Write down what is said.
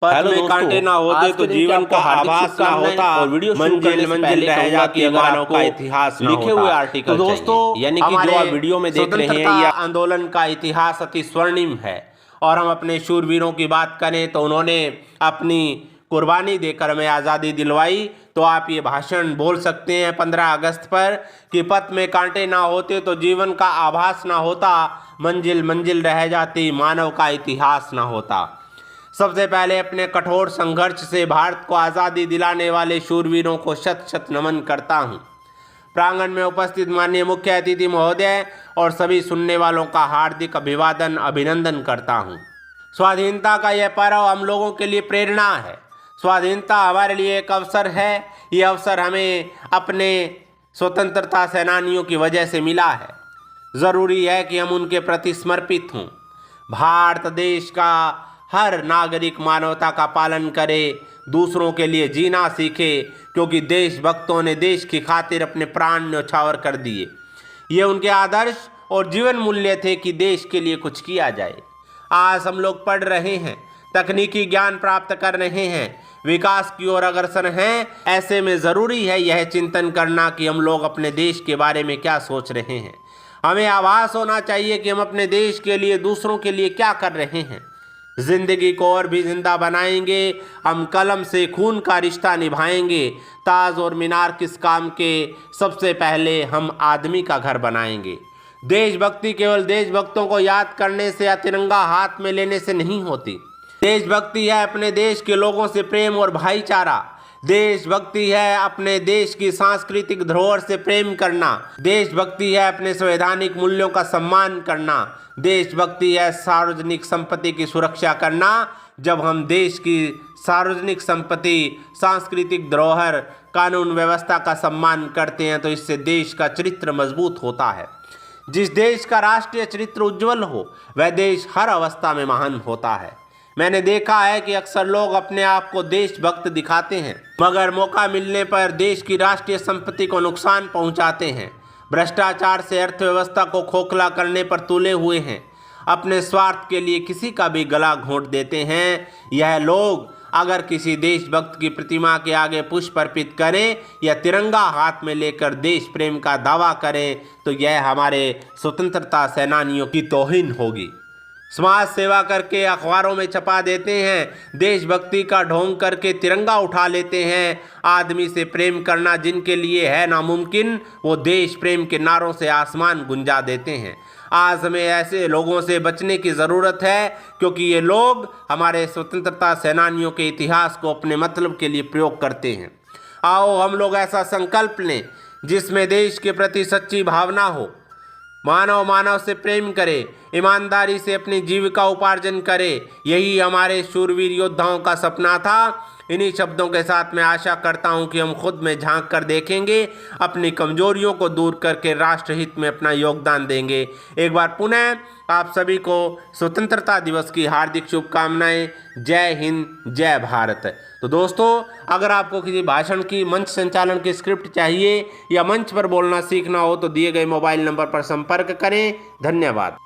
पथ हेलो में कांटे ना होते तो जीवन का आभास ना होता, मंजिल मंजिल रह जाती, मानव का इतिहास ना लिखे होता। हुए आर्टिकल तो दोस्तों, यानी कि जो आप वीडियो में देख रहे हैं स्वतंत्रता या आंदोलन का इतिहास अति स्वर्णिम है। और हम अपने शूरवीरों की बात करें तो उन्होंने अपनी कुर्बानी देकर हमें आज़ादी दिलवाई। तो आप ये भाषण बोल सकते हैं 15 अगस्त पर कि पथ में कांटे ना होते तो जीवन का आभास ना होता, मंजिल मंजिल रह जाती, मानव का इतिहास ना होता। सबसे पहले अपने कठोर संघर्ष से भारत को आज़ादी दिलाने वाले शूरवीरों को शत शत नमन करता हूँ। प्रांगण में उपस्थित माननीय मुख्य अतिथि महोदय और सभी सुनने वालों का हार्दिक अभिवादन अभिनंदन करता हूँ। स्वाधीनता का यह पर्व हम लोगों के लिए प्रेरणा है। स्वाधीनता हमारे लिए एक अवसर है। ये अवसर हमें अपने स्वतंत्रता सेनानियों की वजह से मिला है। ज़रूरी है कि हम उनके प्रति समर्पित हों। भारत देश का हर नागरिक मानवता का पालन करे, दूसरों के लिए जीना सीखे, क्योंकि देशभक्तों ने देश की खातिर अपने प्राण न्यौछावर कर दिए। ये उनके आदर्श और जीवन मूल्य थे कि देश के लिए कुछ किया जाए। आज हम लोग पढ़ रहे हैं, तकनीकी ज्ञान प्राप्त कर रहे हैं, विकास की ओर अग्रसर हैं। ऐसे में ज़रूरी है यह चिंतन करना कि हम लोग अपने देश के बारे में क्या सोच रहे हैं। हमें आभास होना चाहिए कि हम अपने देश के लिए, दूसरों के लिए क्या कर रहे हैं। जिंदगी को और भी जिंदा बनाएंगे, हम कलम से खून का रिश्ता निभाएंगे। ताज और मीनार किस काम के, सबसे पहले हम आदमी का घर बनाएंगे। देशभक्ति केवल देशभक्तों को याद करने से या तिरंगा हाथ में लेने से नहीं होती। देशभक्ति है अपने देश के लोगों से प्रेम और भाईचारा। देशभक्ति है अपने देश की सांस्कृतिक धरोहर से प्रेम करना। देशभक्ति है अपने संवैधानिक मूल्यों का सम्मान करना। देशभक्ति है सार्वजनिक संपत्ति की सुरक्षा करना। जब हम देश की सार्वजनिक संपत्ति, सांस्कृतिक धरोहर, कानून व्यवस्था का सम्मान करते हैं तो इससे देश का चरित्र मजबूत होता है। जिस देश का राष्ट्रीय चरित्र उज्जवल हो वह देश हर अवस्था में महान होता है। मैंने देखा है कि अक्सर लोग अपने आप को देशभक्त दिखाते हैं, मगर मौका मिलने पर देश की राष्ट्रीय संपत्ति को नुकसान पहुंचाते हैं। भ्रष्टाचार से अर्थव्यवस्था को खोखला करने पर तुले हुए हैं। अपने स्वार्थ के लिए किसी का भी गला घोंट देते हैं। यह लोग अगर किसी देशभक्त की प्रतिमा के आगे पुष्प अर्पित करें या तिरंगा हाथ में लेकर देश प्रेम का दावा करें तो यह हमारे स्वतंत्रता सेनानियों की तौहीन होगी। समाज सेवा करके अखबारों में छपा देते हैं, देशभक्ति का ढोंग करके तिरंगा उठा लेते हैं। आदमी से प्रेम करना जिनके लिए है नामुमकिन, वो देश प्रेम के नारों से आसमान गुंजा देते हैं। आज हमें ऐसे लोगों से बचने की ज़रूरत है, क्योंकि ये लोग हमारे स्वतंत्रता सेनानियों के इतिहास को अपने मतलब के लिए प्रयोग करते हैं। आओ हम लोग ऐसा संकल्प लें जिसमें देश के प्रति सच्ची भावना हो, मानव मानव से प्रेम करे, ईमानदारी से अपनी जीविका उपार्जन करे। यही हमारे शूरवीर योद्धाओं का सपना था। इन्हीं शब्दों के साथ मैं आशा करता हूं कि हम खुद में झांक कर देखेंगे, अपनी कमजोरियों को दूर करके राष्ट्र हित में अपना योगदान देंगे। एक बार पुनः आप सभी को स्वतंत्रता दिवस की हार्दिक शुभकामनाएं। जय हिंद, जय भारत। तो दोस्तों, अगर आपको किसी भाषण की मंच संचालन की स्क्रिप्ट चाहिए या मंच पर बोलना सीखना हो तो दिए गए मोबाइल नंबर पर संपर्क करें। धन्यवाद।